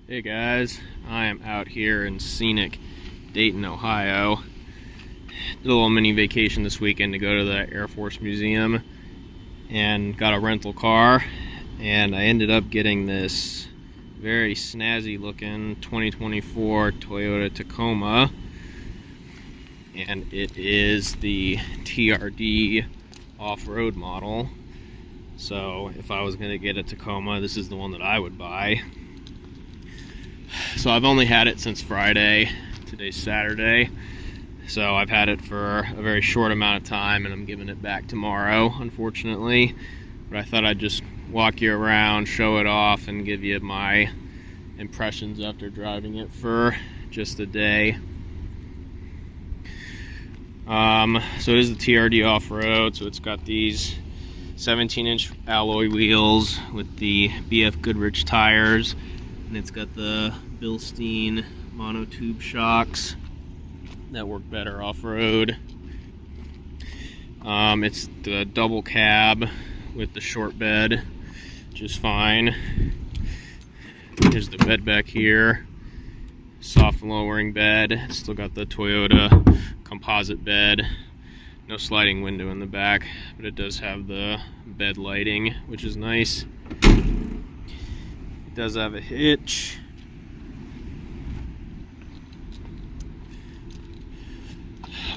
Hey guys, I am out here in scenic Dayton, Ohio. Did a little mini vacation this weekend to go to the Air Force Museum and got a rental car, and I ended up getting this very snazzy looking 2024 Toyota Tacoma, and it is the TRD off-road model. So if I was going to get a Tacoma, this is the one that I would buy. So I've only had it since Friday. Today's Saturday, so I've had it for a very short amount of time, and I'm giving it back tomorrow, unfortunately. But I thought I'd just walk you around, show it off, and give you my impressions after driving it for just a day. So it is the TRD off-road, so it's got these 17-inch alloy wheels with the BF Goodrich tires, and it's got the Bilstein monotube shocks that work better off-road. It's the double cab with the short bed, just fine. Here's the bed back here, soft lowering bed. It's still got the Toyota composite bed, no sliding window in the back, but it does have the bed lighting, which is nice. It does have a hitch.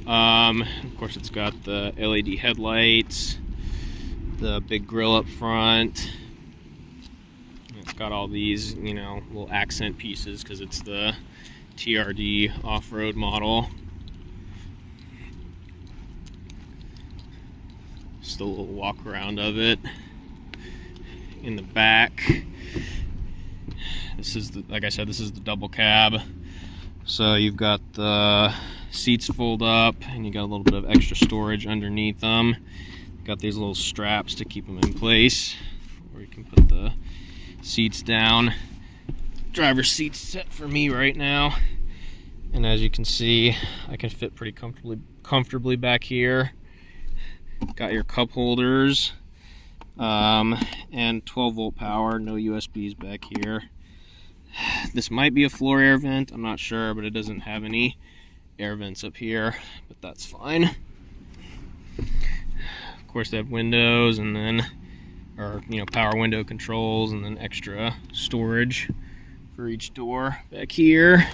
Of course, it's got the LED headlights, the big grille up front. It's got all these, little accent pieces because it's the TRD off-road model. Just a little walk around of it. In the back, this is like I said, this is the double cab. So you've got the seats fold up, and you got a little bit of extra storage underneath them. Got these little straps to keep them in place, or you can put the seats down. Driver's seat's set for me right now, and as you can see, I can fit pretty comfortably back here. Got your cup holders, and 12-volt power, no USBs back here. This might be a floor air vent, I'm not sure, but it doesn't have any air vents up here, but that's fine. Of course, they have windows, and then, power window controls, and then extra storage for each door back here.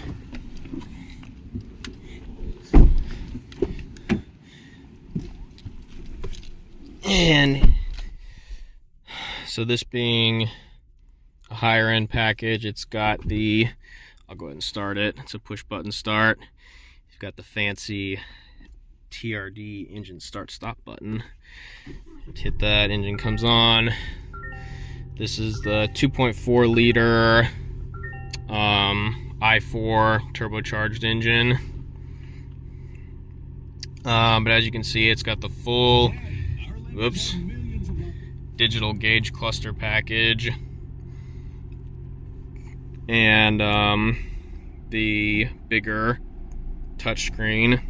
And so this being a higher end package, it's got the, I'll go ahead and start it. It's a push button start. You've got the fancy TRD engine start stop button. Hit that, engine comes on. This is the 2.4 liter i4 turbocharged engine. But as you can see, it's got the full digital gauge cluster package, and the bigger touchscreen,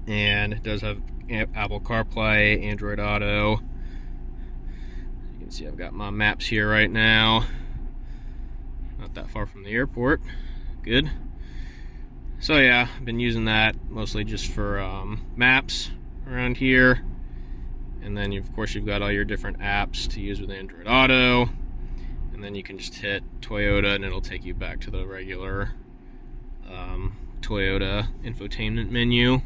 and it does have Apple CarPlay, Android Auto. You can see I've got my maps here right now, not that far from the airport. Good. So yeah, I've been using that mostly just for maps around here. And then of course you've got all your different apps to use with Android Auto, and then you can just hit Toyota and it'll take you back to the regular Toyota infotainment menu.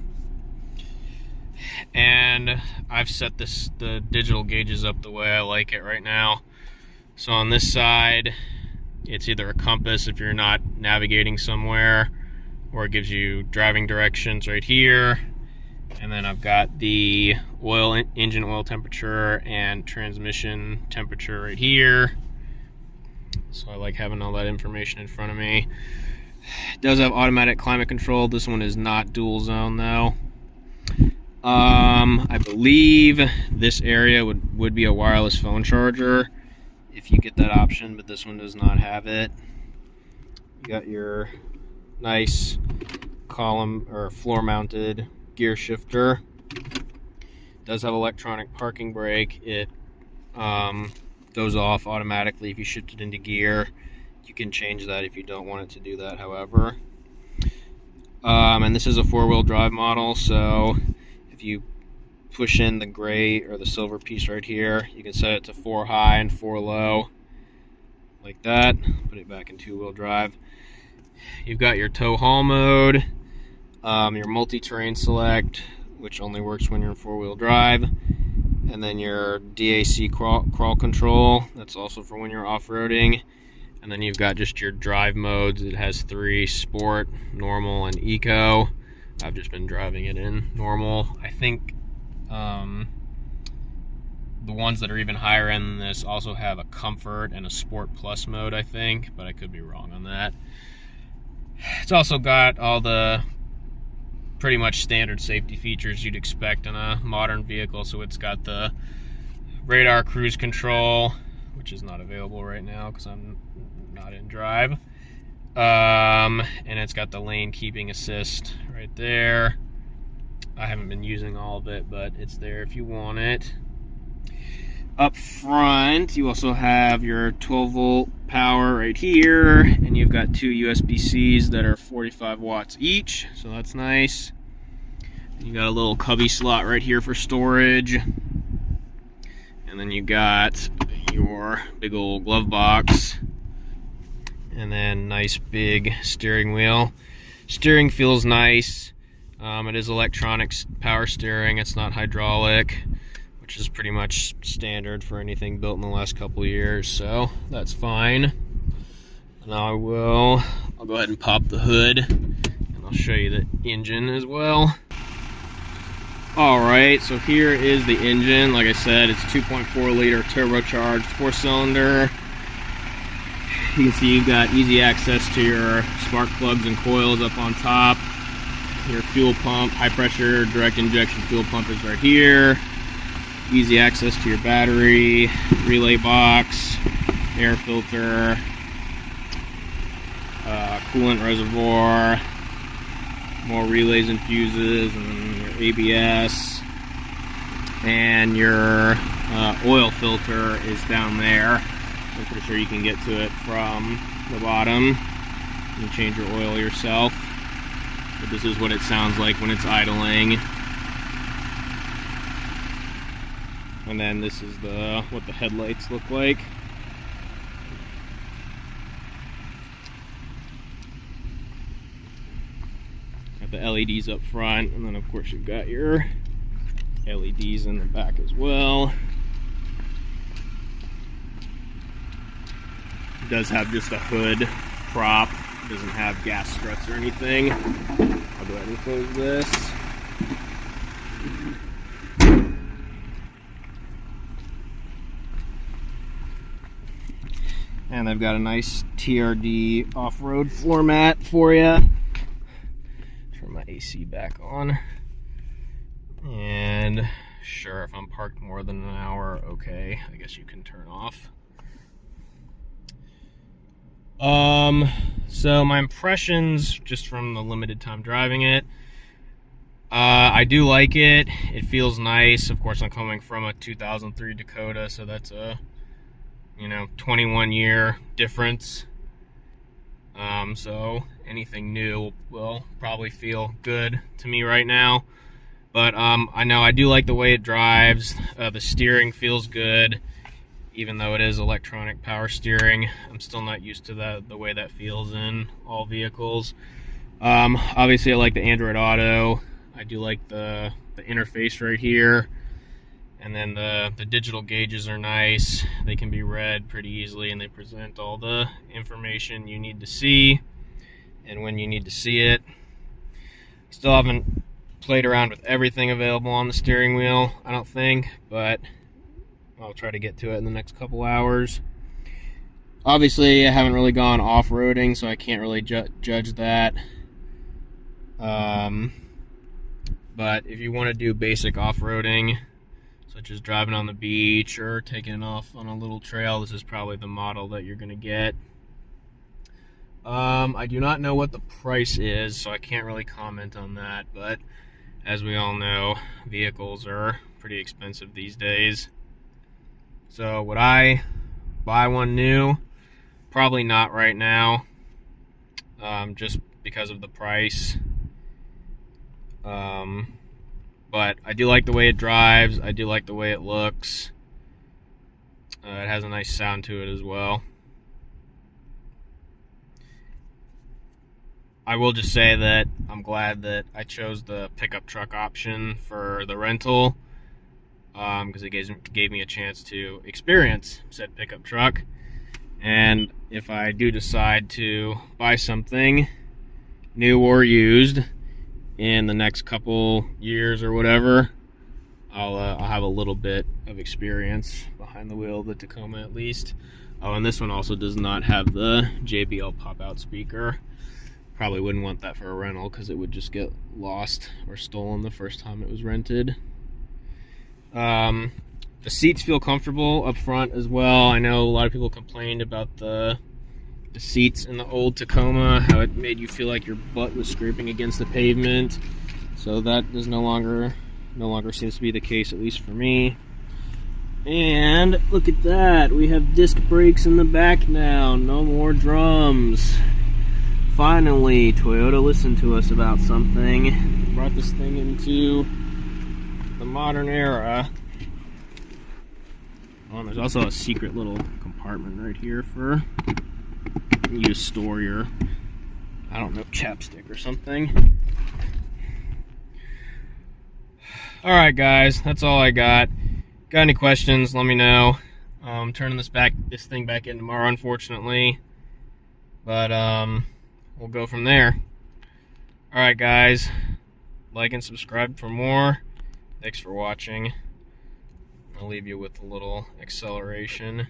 And I've set the digital gauges up the way I like it right now. So on this side, it's either a compass if you're not navigating somewhere, or it gives you driving directions right here. And then I've got the engine oil temperature and transmission temperature right here. So I like having all that information in front of me. It does have automatic climate control. This one is not dual zone though. I believe this area would be a wireless phone charger if you get that option, but this one does not have it. You got your nice column or floor mounted gear shifter. It does have electronic parking brake. It goes off automatically if you shift it into gear. You can change that if you don't want it to do that, however. And this is a 4-wheel drive model, so if you push in the gray or the silver piece right here, you can set it to 4 high and 4 low, like that. Put it back in 2-wheel drive. You've got your tow haul mode, your multi-terrain select, which only works when you're in 4-wheel drive, and then your DAC crawl control, that's also for when you're off-roading. And then you've got just your drive modes. It has 3: sport, normal, and eco. I've just been driving it in normal. I think the ones that are even higher end than this also have a comfort and a sport plus mode, I think, but I could be wrong on that. It's also got all the pretty much standard safety features you'd expect in a modern vehicle. So it's got the radar cruise control, which is not available right now because I'm not in drive. And it's got the lane keeping assist right there. I haven't been using all of it, but it's there if you want it. Up front, you also have your 12-volt power right here, and you've got 2 USB-Cs that are 45 watts each, so that's nice. You got a little cubby slot right here for storage. And then you got your big old glove box. And then nice big steering wheel. Steering feels nice. It is electronic power steering. It's not hydraulic, which is pretty much standard for anything built in the last couple of years, so that's fine. Now I'll go ahead and pop the hood, and I'll show you the engine as well. Alright, so here is the engine. Like I said, it's 2.4 liter turbocharged 4-cylinder. You can see you've got easy access to your spark plugs and coils up on top. Your fuel pump, high pressure direct injection fuel pump is right here. Easy access to your battery, relay box, air filter, coolant reservoir, more relays and fuses, and your ABS, and your oil filter is down there. I'm pretty sure you can get to it from the bottom. You can change your oil yourself, but this is what it sounds like when it's idling. And then this is what the headlights look like. Got the LEDs up front, and then of course you've got your LEDs in the back as well. It does have just a hood prop. It doesn't have gas struts or anything. I'll go ahead and close this. And I've got a nice TRD off-road floor mat for you. Turn my AC back on. And sure, if I'm parked more than an hour, okay, I guess you can turn off. So my impressions just from the limited time driving it, I do like it. It feels nice. Of course, I'm coming from a 2003 Dakota, so that's a 21-year difference. So anything new will probably feel good to me right now. But I know I do like the way it drives. The steering feels good, even though it is electronic power steering. I'm still not used to the way that feels in all vehicles. Obviously, I like the Android Auto. I do like the interface right here. And then the digital gauges are nice. They can be read pretty easily, and they present all the information you need to see and when you need to see it. Still haven't played around with everything available on the steering wheel, I don't think, but I'll try to get to it in the next couple hours. Obviously, I haven't really gone off-roading, so I can't really judge that. But if you want to do basic off-roading, such as driving on the beach or taking off on a little trail, this is probably the model that you're going to get. I do not know what the price is, so I can't really comment on that, but as we all know, vehicles are pretty expensive these days. So would I buy one new? Probably not right now, just because of the price. But I do like the way it drives. I do like the way it looks. It has a nice sound to it as well. I will just say that I'm glad that I chose the pickup truck option for the rental, because it gave me a chance to experience said pickup truck. And if I do decide to buy something new or used in the next couple years or whatever, I'll have a little bit of experience behind the wheel of the Tacoma at least. Oh, and this one also does not have the JBL pop-out speaker. Probably wouldn't want that for a rental because it would just get lost or stolen the first time it was rented. The seats feel comfortable up front as well. I know a lot of people complained about the seats in the old Tacoma, how it made you feel like your butt was scraping against the pavement. So that is no longer seems to be the case, at least for me. And look at that, we have disc brakes in the back now, no more drums. Finally, Toyota listened to us about something, brought this thing into the modern era. Oh, and there's also a secret little compartment right here for you to store your, I don't know, chapstick or something. Alright guys, that's all I got. Got any questions, let me know. I'm turning this thing back in tomorrow, unfortunately. But we'll go from there. Alright guys, like and subscribe for more. Thanks for watching. I'll leave you with a little acceleration.